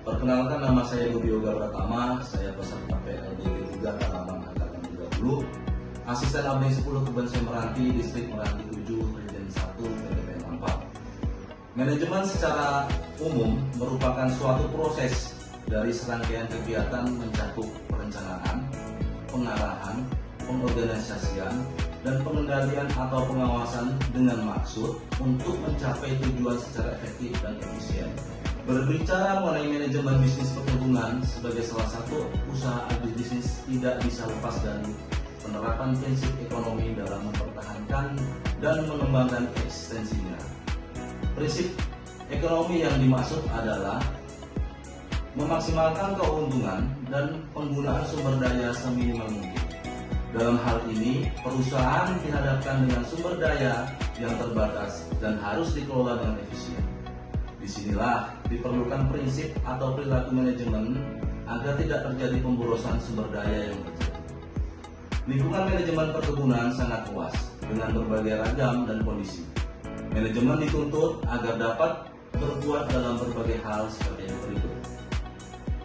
Perkenalkan, nama saya Budi Yoga Pratama, saya peserta PLDG 3 Kalaman Angkatan 30, asisten abdi 10 Kebun Meranti, distrik Meranti 7, Region 1, PTPN 4. Manajemen secara umum merupakan suatu proses dari serangkaian kegiatan mencakup perencanaan, pengarahan, pengorganisasian, dan pengendalian atau pengawasan dengan maksud untuk mencapai tujuan secara efektif dan efisien. Berbicara mengenai manajemen bisnis perkebunan sebagai salah satu usaha agribisnis tidak bisa lepas dari penerapan prinsip ekonomi dalam mempertahankan dan mengembangkan eksistensinya. Prinsip ekonomi yang dimaksud adalah memaksimalkan keuntungan dan penggunaan sumber daya seminimal mungkin. Dalam hal ini, perusahaan dihadapkan dengan sumber daya yang terbatas dan harus dikelola dengan efisien. Disinilah diperlukan prinsip atau perilaku manajemen agar tidak terjadi pemborosan sumber daya yang terjadi. Lingkungan manajemen perkebunan sangat luas dengan berbagai ragam dan kondisi. Manajemen dituntut agar dapat berbuat dalam berbagai hal seperti yang berikut.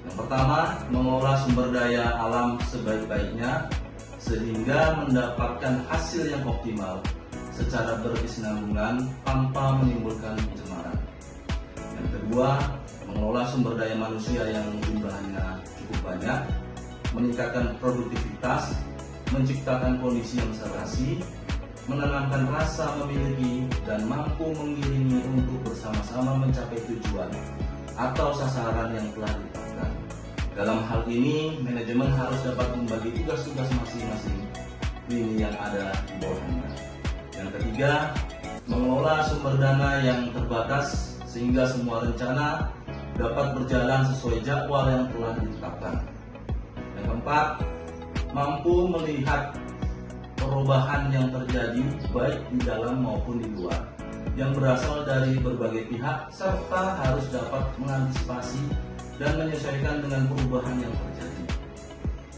Yang pertama, mengolah sumber daya alam sebaik-baiknya sehingga mendapatkan hasil yang optimal secara berkesinambungan tanpa menimbulkan pencemaran. Yang kedua, mengelola sumber daya manusia yang jumlahnya cukup banyak, meningkatkan produktivitas, menciptakan kondisi yang serasi, menanamkan rasa memiliki dan mampu mengiringi untuk bersama-sama mencapai tujuan atau sasaran yang telah ditetapkan. Dalam hal ini, manajemen harus dapat membagi tugas-tugas masing-masing lini yang ada di bawahnya. Yang ketiga, mengelola sumber dana yang terbatas sehingga semua rencana dapat berjalan sesuai jadwal yang telah ditetapkan. Yang keempat, mampu melihat perubahan yang terjadi baik di dalam maupun di luar yang berasal dari berbagai pihak serta harus dapat mengantisipasi dan menyesuaikan dengan perubahan yang terjadi.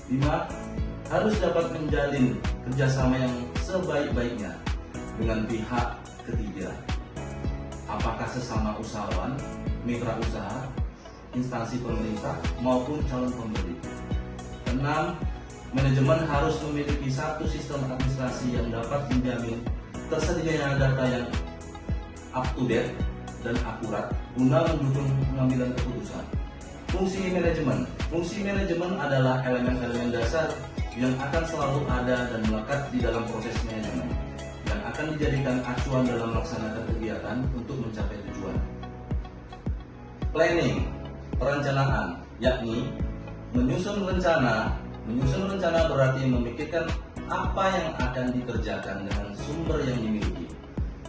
5. Harus dapat menjalin kerjasama yang sebaik-baiknya dengan pihak ketiga, apakah sesama usahawan, mitra usaha, instansi pemerintah maupun calon pembeli. 6. Manajemen harus memiliki satu sistem administrasi yang dapat menjamin tersedianya data yang up to date dan akurat guna mendukung pengambilan keputusan. Fungsi manajemen adalah elemen-elemen dasar yang akan selalu ada dan melekat di dalam proses manajemen yang akan dijadikan acuan dalam melaksanakan kegiatan untuk mencapai tujuan. Planning, perencanaan, yakni menyusun rencana. Menyusun rencana berarti memikirkan apa yang akan dikerjakan dengan sumber yang dimiliki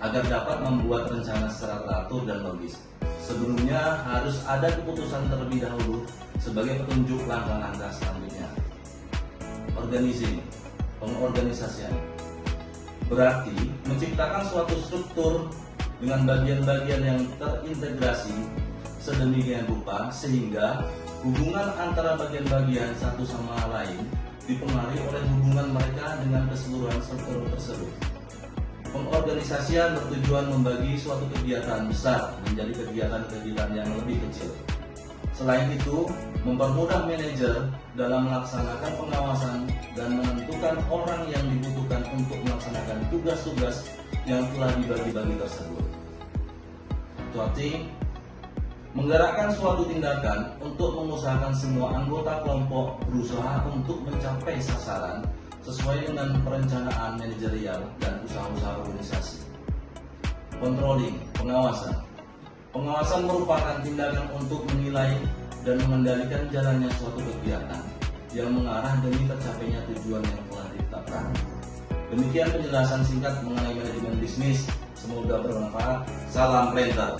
agar dapat membuat rencana secara teratur dan logis. Sebelumnya harus ada keputusan terlebih dahulu sebagai petunjuk langkah-langkah selanjutnya. Organizing, pengorganisasian, berarti menciptakan suatu struktur dengan bagian-bagian yang terintegrasi sedemikian rupa sehingga hubungan antara bagian-bagian satu sama lain dipengaruhi oleh hubungan mereka dengan keseluruhan struktur tersebut. Pengorganisasian bertujuan membagi suatu kegiatan besar menjadi kegiatan-kegiatan yang lebih kecil. Selain itu, mempermudah manajer dalam melaksanakan pengawasan dan menentukan orang yang dibutuhkan untuk melaksanakan tugas-tugas yang telah dibagi-bagi tersebut. Tuati, menggerakkan suatu tindakan untuk mengusahakan semua anggota kelompok berusaha untuk mencapai sasaran sesuai dengan perencanaan manajerial dan usaha-usaha organisasi. Controlling, pengawasan. Pengawasan merupakan tindakan untuk menilai dan mengendalikan jalannya suatu kegiatan yang mengarah demi tercapainya tujuan yang telah ditetapkan. Demikian penjelasan singkat mengenai manajemen bisnis. Semoga bermanfaat. Salam Planter.